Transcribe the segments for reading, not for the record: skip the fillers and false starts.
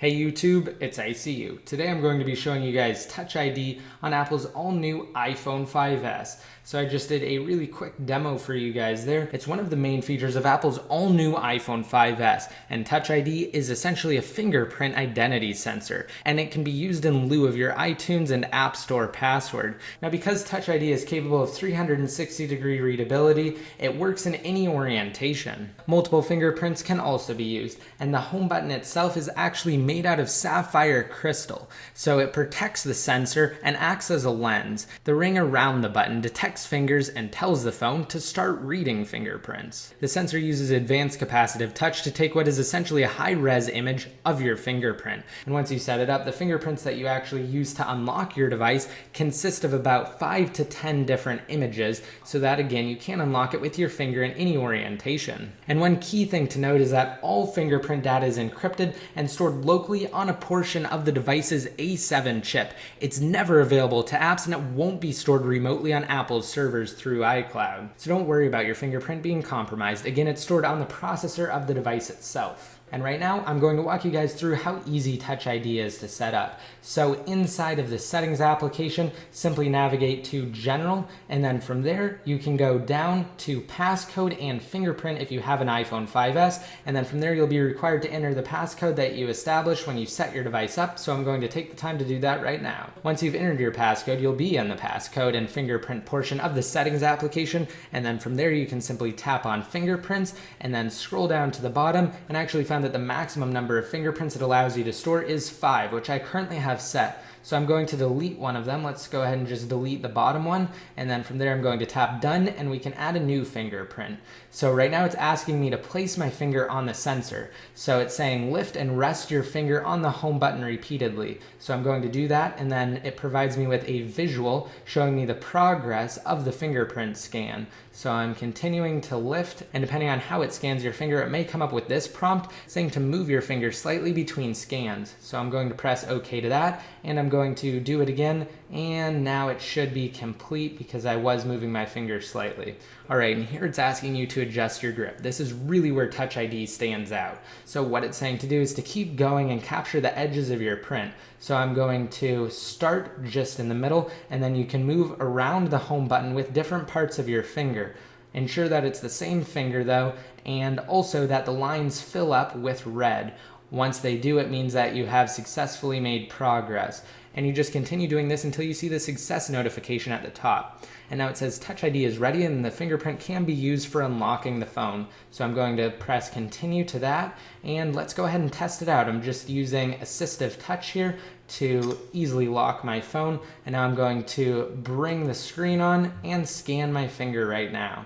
Hey YouTube, it's ICU. Today I'm going to be showing you guys Touch ID on Apple's all-new iPhone 5S. So I just did a really quick demo for you guys there. It's one of the main features of Apple's all-new iPhone 5S, and Touch ID is essentially a fingerprint identity sensor, and it can be used in lieu of your iTunes and App Store password. Now, because Touch ID is capable of 360-degree readability, it works in any orientation. Multiple fingerprints can also be used, and the home button itself is actually made out of sapphire crystal, so it protects the sensor and acts as a lens. The ring around the button detects fingers and tells the phone to start reading fingerprints. The sensor uses advanced capacitive touch to take what is essentially a high-res image of your fingerprint. And once you set it up, the fingerprints that you actually use to unlock your device consist of about 5 to 10 different images, so that again, you can unlock it with your finger in any orientation. And one key thing to note is that all fingerprint data is encrypted and stored locally on a portion of the device's A7 chip. It's never available to apps, and it won't be stored remotely on Apple's servers through iCloud. So don't worry about your fingerprint being compromised. Again, it's stored on the processor of the device itself. And right now, I'm going to walk you guys through how easy Touch ID is to set up. So inside of the settings application, simply navigate to General, and then from there, you can go down to passcode and fingerprint if you have an iPhone 5S, and then from there, you'll be required to enter the passcode that you established when you set your device up, so I'm going to take the time to do that right now. Once you've entered your passcode, you'll be in the passcode and fingerprint portion of the settings application, and then from there, you can simply tap on fingerprints, and then scroll down to the bottom, and I actually found that the maximum number of fingerprints it allows you to store is 5, which I currently have set. So I'm going to delete one of them. Let's go ahead and just delete the bottom one. And then from there, I'm going to tap done, and we can add a new fingerprint. So right now it's asking me to place my finger on the sensor. So it's saying lift and rest your finger on the home button repeatedly. So I'm going to do that, and then it provides me with a visual showing me the progress of the fingerprint scan. So I'm continuing to lift, and depending on how it scans your finger, it may come up with this prompt saying to move your finger slightly between scans. So I'm going to press OK to that, and I'm going to do it again, and now it should be complete because I was moving my finger slightly. All right, and here it's asking you to adjust your grip. This is really where Touch ID stands out. So what it's saying to do is to keep going and capture the edges of your print. So I'm going to start just in the middle, and then you can move around the home button with different parts of your finger. Ensure that it's the same finger though, and also that the lines fill up with red. Once they do, it means that you have successfully made progress. And you just continue doing this until you see the success notification at the top. And now it says Touch ID is ready, and the fingerprint can be used for unlocking the phone. So I'm going to press continue to that, and let's go ahead and test it out. I'm just using assistive touch here to easily lock my phone. And now I'm going to bring the screen on and scan my finger right now.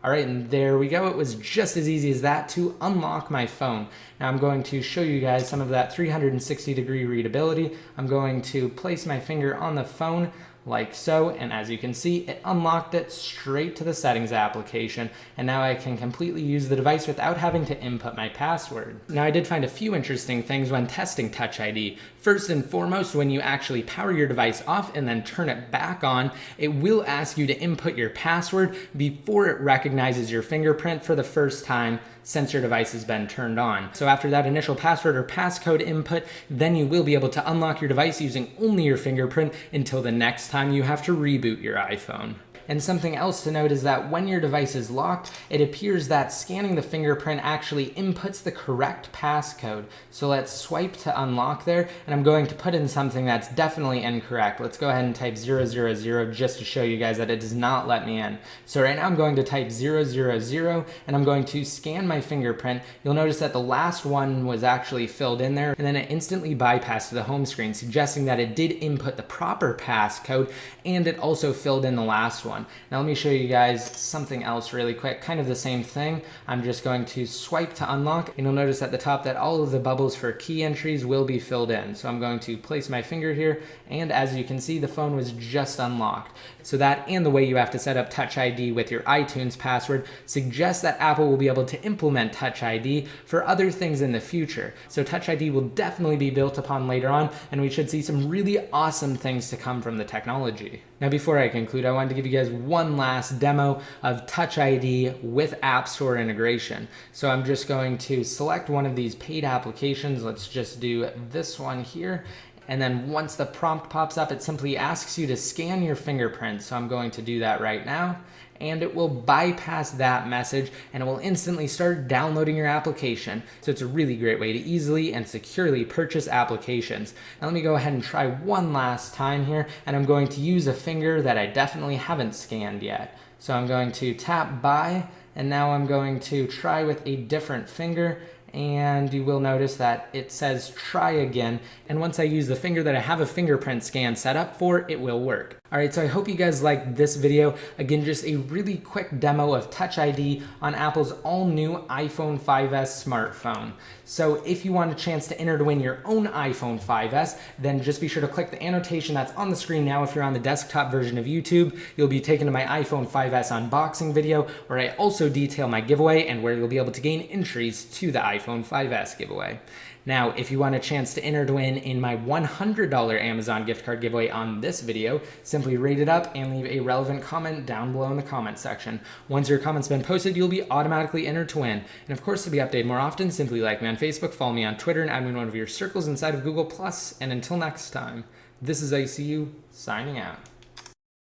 All right, and there we go. It was just as easy as that to unlock my phone. Now I'm going to show you guys some of that 360-degree readability. I'm going to place my finger on the phone like so, and as you can see, it unlocked it straight to the settings application, and now I can completely use the device without having to input my password. Now, I did find a few interesting things when testing Touch ID. First and foremost, when you actually power your device off and then turn it back on, it will ask you to input your password before it recognizes your fingerprint for the first time since your device has been turned on. So after that initial password or passcode input, then you will be able to unlock your device using only your fingerprint until the next time you have to reboot your iPhone. And something else to note is that when your device is locked, it appears that scanning the fingerprint actually inputs the correct passcode. So let's swipe to unlock there, and I'm going to put in something that's definitely incorrect. Let's go ahead and type 000 just to show you guys that it does not let me in. So right now I'm going to type 000, and I'm going to scan my fingerprint. You'll notice that the last one was actually filled in there, and then it instantly bypassed the home screen, suggesting that it did input the proper passcode, and it also filled in the last one. Now let me show you guys something else really quick, kind of the same thing. I'm just going to swipe to unlock, and you'll notice at the top that all of the bubbles for key entries will be filled in. So I'm going to place my finger here, and as you can see, the phone was just unlocked. So that and the way you have to set up Touch ID with your iTunes password suggests that Apple will be able to implement Touch ID for other things in the future. So Touch ID will definitely be built upon later on, and we should see some really awesome things to come from the technology. Now before I conclude, I wanted to give you guys one last demo of Touch ID with App Store integration. So I'm just going to select one of these paid applications. Let's just do this one here. And then once the prompt pops up, it simply asks you to scan your fingerprint. So I'm going to do that right now. And it will bypass that message and it will instantly start downloading your application. So it's a really great way to easily and securely purchase applications. Now let me go ahead and try one last time here, and I'm going to use a finger that I definitely haven't scanned yet. So I'm going to tap buy, and now I'm going to try with a different finger, and you will notice that it says try again. And once I use the finger that I have a fingerprint scan set up for, it will work. All right, so I hope you guys liked this video. Again, just a really quick demo of Touch ID on Apple's all new iPhone 5S smartphone. So if you want a chance to enter to win your own iPhone 5S, then just be sure to click the annotation that's on the screen now. If you're on the desktop version of YouTube, you'll be taken to my iPhone 5S unboxing video, where I also detail my giveaway and where you'll be able to gain entries to the iPhone 5S giveaway. Now, if you want a chance to enter to win in my $100 Amazon gift card giveaway on this video, simply rate it up and leave a relevant comment down below in the comment section. Once your comment's been posted, you'll be automatically entered to win. And of course, to be updated more often, simply like me on Facebook, follow me on Twitter, and add me in one of your circles inside of Google+. And until next time, this is ICU signing out.